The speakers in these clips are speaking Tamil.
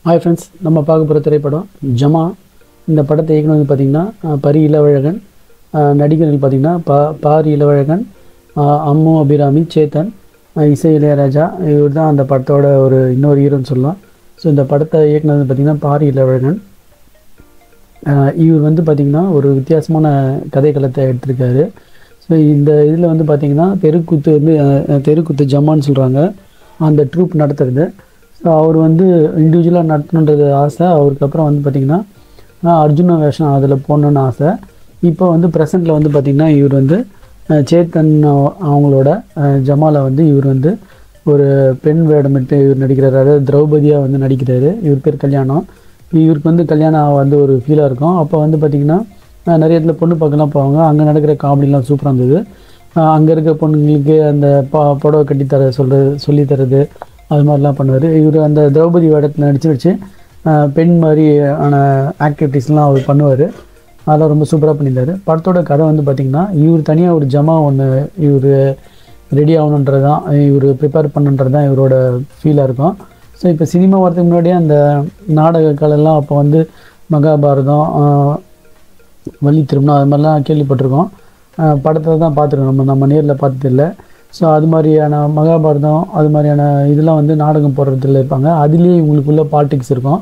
ஹாய் ஃப்ரெண்ட்ஸ், நம்ம பார்க்க போகிற திரைப்படம் ஜமா. இந்த படத்தை இயக்குனது பார்த்திங்கன்னா பரி இளவழகன். நடிகர்கள் பார்த்திங்கன்னா பாரி இளவழகன், அம்மு அபிராமி, சேத்தன், இசை இளையராஜா. இவர் தான் அந்த படத்தோட இன்னொரு ஹீரோன்னு சொல்லலாம். ஸோ இந்த படத்தை இயக்குனது பார்த்திங்கன்னா பாரி இளவழகன். இவர் வந்து பார்த்திங்கன்னா ஒரு வித்தியாசமான கதைக்களத்தை எடுத்திருக்காரு. ஸோ இந்த இதில் வந்து பார்த்திங்கன்னா தெருக்கூத்து ஜமான்னு சொல்கிறாங்க, அந்த ட்ரூப் நடத்துறது. ஸோ அவர் வந்து இண்டிவிஜுவலாக நடத்தணுன்றது ஆசை. அவருக்கு அப்புறம் வந்து பார்த்திங்கன்னா அர்ஜுன வேஷம் அதில் போடணுன்னு ஆசை. இப்போ வந்து ப்ரெசண்ட்டில் வந்து பார்த்திங்கன்னா இவர் வந்து சேத்தன் அவங்களோட ஜமாவில் வந்து இவர் வந்து ஒரு பெண் வேடமிட்டு இவர் நடிக்கிறார். அதாவது திரௌபதியாக வந்து நடிக்கிறாரு. இவர் பேர் கல்யாணம். இவருக்கு வந்து கல்யாணம் வந்து ஒரு ஃபீலாக இருக்கும். அப்போ வந்து பார்த்திங்கன்னா நிறைய இடத்துல பொண்ணு பார்க்கலாம் போவாங்க. அங்கே நடக்கிற காமெடிலாம் சூப்பராக இருந்தது. அங்கே இருக்க பொண்ணுங்களுக்கு அந்த புடவை கட்டித்தர சொல்லித்தரது, அது மாதிரிலாம் பண்ணுவார். இவர் அந்த திரௌபதி வேடத்தில் நடிச்சு பெண் மாதிரியான ஆக்டிவிட்டீஸ்லாம் அவர் பண்ணுவார். அதெல்லாம் ரொம்ப சூப்பராக பண்ணியிருந்தார். படத்தோட கதை வந்து பார்த்திங்கன்னா இவர் தனியாக ஒரு ஜமா ஒன்று இவர் ரெடி ஆகணுன்றது தான், இவர் ப்ரிப்பேர் பண்ணுன்றது தான் இவரோட ஃபீலாக இருக்கும். ஸோ இப்போ சினிமா வரதுக்கு முன்னாடியே அந்த நாடகங்களெல்லாம் அப்போ வந்து மகாபாரதம், வள்ளி திருமணம், அது மாதிரிலாம் கேள்விப்பட்டிருக்கோம். படத்தை தான் பார்த்துருக்கோம், நம்ம நேரில் பார்த்ததில்லை. ஸோ அது மாதிரியான மகாபாரதம், அது மாதிரியான இதெல்லாம் வந்து நாடகம் போடுறதுல இருப்பாங்க. அதுலேயே இவங்களுக்குள்ள பாலிடிக்ஸ் இருக்கும்.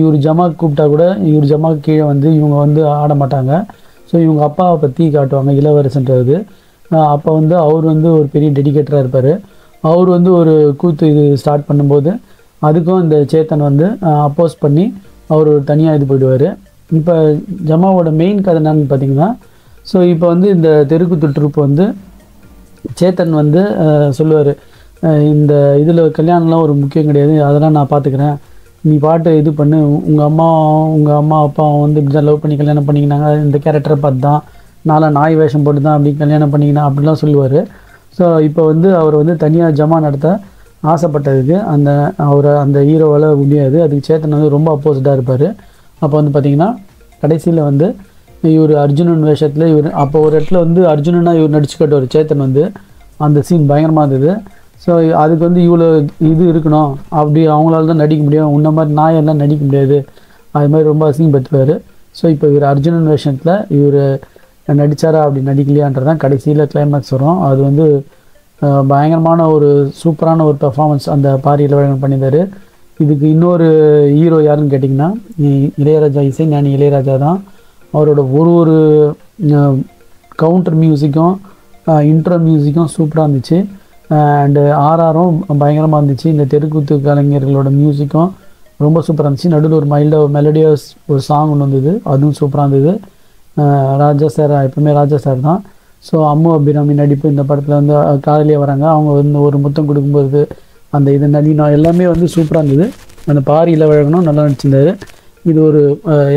இவர் ஜமாக்கு கூப்பிட்டா கூட இவர் ஜமாக்கு கீழே வந்து இவங்க வந்து ஆட மாட்டாங்க. ஸோ இவங்க அப்பாவை பற்றி காட்டுவாங்க, இளவரசன்றது. அப்போ வந்து அவர் வந்து ஒரு பெரிய டெடிகேட்டராக இருப்பார். அவர் வந்து ஒரு கூத்து இது ஸ்டார்ட் பண்ணும்போது அதுக்கும் இந்த சேத்தன் வந்து அப்போஸ் பண்ணி அவர் தனியாக இது போயிடுவார். இப்போ ஜமாவோட மெயின் கதை என்னன்னு பார்த்திங்கன்னா, ஸோ இப்போ வந்து இந்த தெருக்கூத்து ட்ரூப் வந்து சேத்தன் வந்து சொல்லுவார், இந்த இதில் கல்யாணம்லாம் ஒரு முக்கியம் கிடையாது, அதெல்லாம் நான் பார்த்துக்கிறேன், நீ பாட்டு இது பண்ணு, உங்கள் அம்மா அப்பா வந்து இப்படி தான் லவ் பண்ணி கல்யாணம் பண்ணிக்கினாங்க, இந்த கேரக்டரை பார்த்து தான், நாய் வேஷம் போட்டு தான் அப்படி கல்யாணம் பண்ணிக்கினா அப்படிலாம் சொல்லுவார். ஸோ இப்போ வந்து அவர் வந்து தனியாக ஜமா நடத்த ஆசைப்பட்டதுக்கு அந்த ஹீரோவால் முடியாது. அதுக்கு சேத்தன் வந்து ரொம்ப அப்போசிட்டாக இருப்பார். அப்போ வந்து பார்த்திங்கன்னா கடைசியில் வந்து இவர் அர்ஜுனன் வேஷத்தில் அப்போ ஒரு இடத்துல வந்து அர்ஜுனனாக இவர் நடிச்சு காட்டுவார் சேத்தன் வந்து. அந்த சீன் பயங்கரமாக இருந்தது. ஸோ அதுக்கு வந்து இவ்வளோ இது இருக்கணும், அப்படி அவங்களால தான் நடிக்க முடியும், உன்ன மாதிரி நாயெல்லாம் நடிக்க முடியாது, அது மாதிரி ரொம்ப அசிங்கப்படுத்துவார். ஸோ இப்போ இவர் அர்ஜுனன் வேஷத்தில் இவர் நடித்தாரா அப்படி நடிக்கலையான்றதான் கடைசியில் கிளைமேக்ஸ் வரும். அது வந்து பயங்கரமான ஒரு சூப்பரான ஒரு பெர்ஃபார்மன்ஸ் அந்த பாரி இளவழகன் பண்ணியிருந்தார். இதுக்கு இன்னொரு ஹீரோ யாருன்னு கேட்டிங்கன்னா இளையராஜா, இசை ஞானி இளையராஜா தான். அவரோட ஒரு கவுண்டர் மியூசிக்கும் இன்ட்ரோ மியூசிக்கும் சூப்பராக இருந்துச்சு. அண்டு ஆர்ஆரும் பயங்கரமாக இருந்துச்சு. இந்த தெருக்கூத்து கலைஞர்களோட மியூசிக்கும் ரொம்ப சூப்பராக இருந்துச்சு. நடுவில் ஒரு மெலடியஸ் ஒரு சாங் ஒன்று வந்தது, அதுவும் சூப்பராக இருந்தது. ராஜா சார், எப்பவுமே ராஜா சார் தான். ஸோ அம்மு அபிராமி நடிப்பு இந்த படத்தில் வந்து காதலியாக வராங்க. அவங்க வந்து ஒரு முத்தம் கொடுக்கும்போது அந்த இது நளினம் எல்லாமே வந்து சூப்பராக இருந்தது. அந்த பாரி இளவழகனும் நல்லா நடிச்சிருந்தார். இது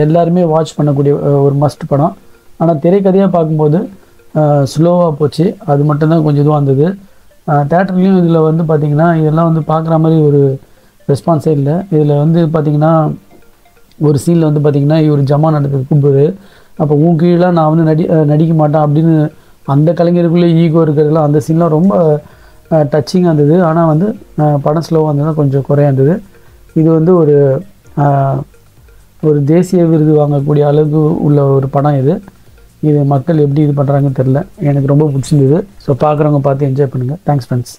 எல்லாருமே வாட்ச் பண்ணக்கூடிய ஒரு மஸ்ட் படம். ஆனால் திரைக்கதையாக பார்க்கும்போது ஸ்லோவாக போச்சு, அது மட்டும்தான் கொஞ்சம் இதுவாக இருந்தது. தேட்டர்லேயும் இதில் வந்து பார்த்திங்கன்னா இதெல்லாம் வந்து பார்க்குற மாதிரி ஒரு ரெஸ்பான்ஸே இல்லை. இதில் வந்து பார்த்திங்கன்னா ஒரு சீனில் வந்து பார்த்திங்கன்னா இவர் ஜமா நடத்துறது கூப்பிடுது. அப்போ உன் கீழே நான் வந்து நடிக்க மாட்டேன் அப்படின்னு அந்த கலைஞருக்குள்ளே ஈகோ இருக்கிறதுலாம் அந்த சீன்லாம் ரொம்ப டச்சிங்காக இருந்தது. ஆனால் வந்து படம் ஸ்லோவாக இருந்ததுன்னா கொஞ்சம் குறையாக இருந்தது. இது வந்து ஒரு தேசிய விருது வாங்கக்கூடிய அளவுக்கு உள்ள ஒரு படம் இது மக்கள் எப்படி இது பண்ணுறாங்கன்னு தெரில. எனக்கு ரொம்ப பிடிச்சிருந்தது. ஸோ பார்க்குறவங்க பார்த்து என்ஜாய் பண்ணுங்கள். Thanks friends.